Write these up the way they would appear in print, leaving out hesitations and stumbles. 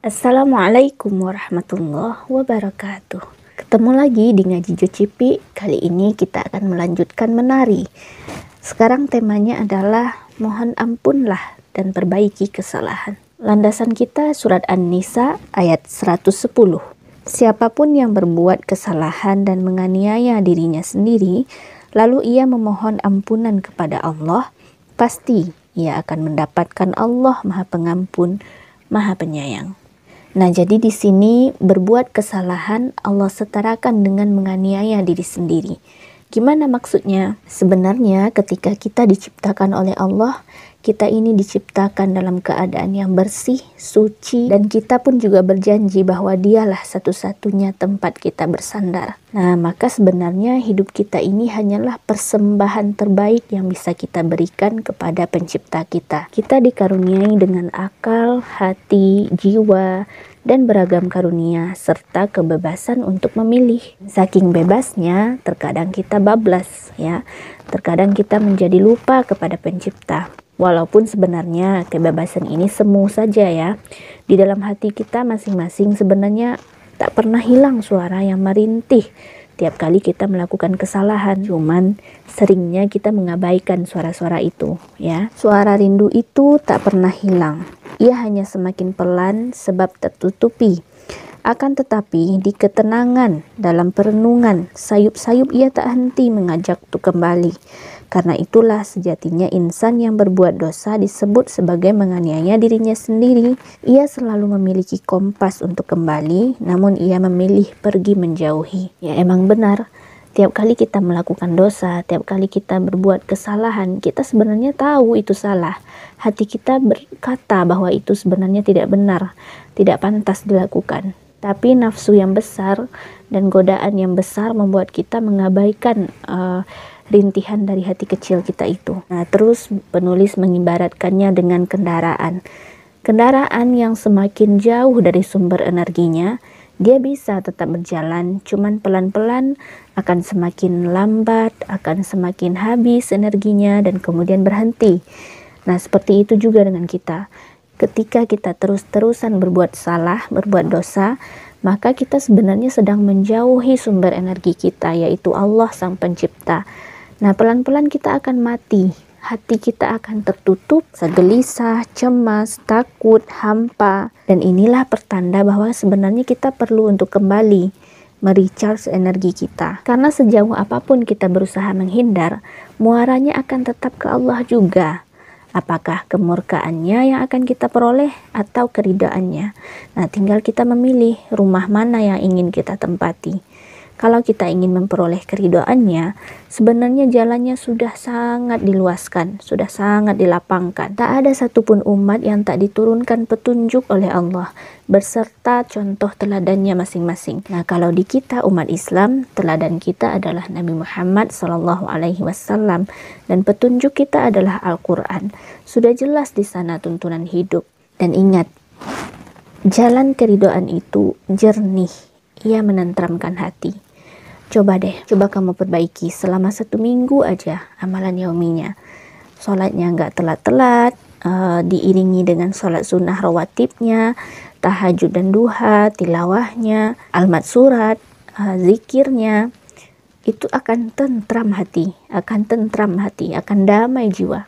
Assalamualaikum warahmatullahi wabarakatuh. Ketemu lagi di Ngaji Jo Cipi. Kali ini kita akan melanjutkan menari. Sekarang temanya adalah mohon ampunlah dan perbaiki kesalahan. Landasan kita surat An-Nisa ayat 110. Siapapun yang berbuat kesalahan dan menganiaya dirinya sendiri, lalu ia memohon ampunan kepada Allah, pasti ia akan mendapatkan Allah Maha Pengampun, Maha Penyayang. Nah, jadi di sini berbuat kesalahan Allah setarakan dengan menganiaya diri sendiri. Gimana maksudnya? Sebenarnya ketika kita diciptakan oleh Allah, kita ini diciptakan dalam keadaan yang bersih, suci, dan kita pun juga berjanji bahwa dialah satu-satunya tempat kita bersandar. Nah, maka sebenarnya hidup kita ini hanyalah persembahan terbaik yang bisa kita berikan kepada pencipta kita. Kita dikaruniai dengan akal, hati, jiwa, dan beragam karunia serta kebebasan untuk memilih. Saking bebasnya, terkadang kita bablas ya. Terkadang kita menjadi lupa kepada pencipta. Walaupun sebenarnya kebebasan ini semu saja ya. Di dalam hati kita masing-masing sebenarnya tak pernah hilang suara yang merintih tiap kali kita melakukan kesalahan. Cuman seringnya kita mengabaikan suara-suara itu ya. Suara rindu itu tak pernah hilang. Ia hanya semakin pelan sebab tertutupi. Akan tetapi di ketenangan dalam perenungan, sayup-sayup ia tak henti mengajak untuk kembali. Karena itulah sejatinya insan yang berbuat dosa disebut sebagai menganiaya dirinya sendiri. Ia selalu memiliki kompas untuk kembali, namun ia memilih pergi menjauhi. Ya emang benar. Tiap kali kita melakukan dosa, tiap kali kita berbuat kesalahan, kita sebenarnya tahu itu salah. Hati kita berkata bahwa itu sebenarnya tidak benar, tidak pantas dilakukan. Tapi nafsu yang besar dan godaan yang besar membuat kita mengabaikan rintihan dari hati kecil kita itu. Nah, terus penulis mengibaratkannya dengan kendaraan. Kendaraan yang semakin jauh dari sumber energinya, dia bisa tetap berjalan, cuman pelan-pelan akan semakin lambat, akan semakin habis energinya dan kemudian berhenti. Nah, seperti itu juga dengan kita. Ketika kita terus-terusan berbuat salah, berbuat dosa, maka kita sebenarnya sedang menjauhi sumber energi kita, yaitu Allah Sang Pencipta. Nah, pelan-pelan kita akan mati. Hati kita akan tertutup, gelisah, cemas, takut, hampa. Dan inilah pertanda bahwa sebenarnya kita perlu untuk kembali merecharge energi kita. Karena sejauh apapun kita berusaha menghindar, muaranya akan tetap ke Allah juga. Apakah kemurkaannya yang akan kita peroleh atau keridaannya? Nah, tinggal kita memilih rumah mana yang ingin kita tempati. Kalau kita ingin memperoleh keridoannya, sebenarnya jalannya sudah sangat diluaskan, sudah sangat dilapangkan. Tak ada satupun umat yang tak diturunkan petunjuk oleh Allah, berserta contoh teladannya masing-masing. Nah, kalau di kita umat Islam, teladan kita adalah Nabi Muhammad SAW, dan petunjuk kita adalah Al-Quran. Sudah jelas di sana tuntunan hidup. Dan ingat, jalan keridoan itu jernih, ia menenteramkan hati. Coba kamu perbaiki selama 1 minggu aja amalan yauminya. Sholatnya nggak telat-telat, diiringi dengan sholat sunnah rawatibnya, tahajud dan duha, tilawahnya, almat surat, zikirnya. Itu akan tentram hati, akan damai jiwa.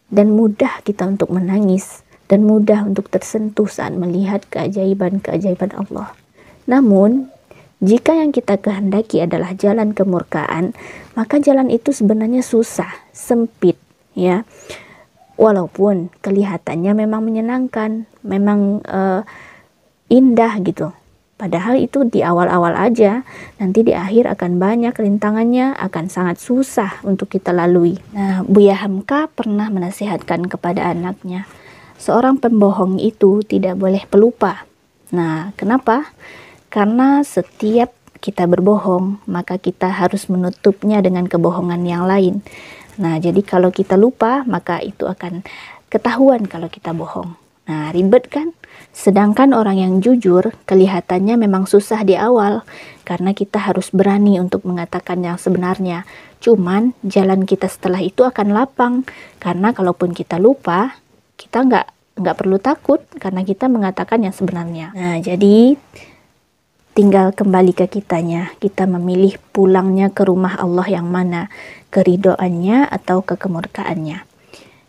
Dan mudah kita untuk menangis, dan mudah untuk tersentuh saat melihat keajaiban-keajaiban Allah. Namun, jika yang kita kehendaki adalah jalan kemurkaan, maka jalan itu sebenarnya susah, sempit, ya. Walaupun kelihatannya memang menyenangkan, memang indah gitu. Padahal itu di awal-awal aja, nanti di akhir akan banyak rintangannya, akan sangat susah untuk kita lalui. Nah, Buya Hamka pernah menasihatkan kepada anaknya, seorang pembohong itu tidak boleh pelupa. Nah, kenapa? Karena setiap kita berbohong, maka kita harus menutupnya dengan kebohongan yang lain. Nah, jadi kalau kita lupa, maka itu akan ketahuan kalau kita bohong. Nah, ribet kan? Sedangkan orang yang jujur, kelihatannya memang susah di awal, karena kita harus berani untuk mengatakan yang sebenarnya. Cuman, jalan kita setelah itu akan lapang, karena kalaupun kita lupa, kita nggak nggak perlu takut karena kita mengatakan yang sebenarnya. Nah, jadi tinggal kembali ke kitanya. Kita memilih pulangnya ke rumah Allah yang mana, keridhoannya atau ke kemurkaannya.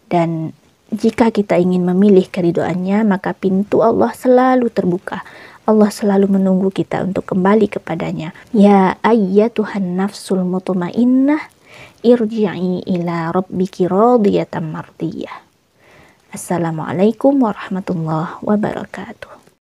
Dan jika kita ingin memilih keridhoannya, maka pintu Allah selalu terbuka. Allah selalu menunggu kita untuk kembali kepadanya. Ya ayyatuhan nafsul mutmainnah, irji'i ila rabbiki radiyatan mardiyah. Assalamualaikum warahmatullahi wabarakatuh.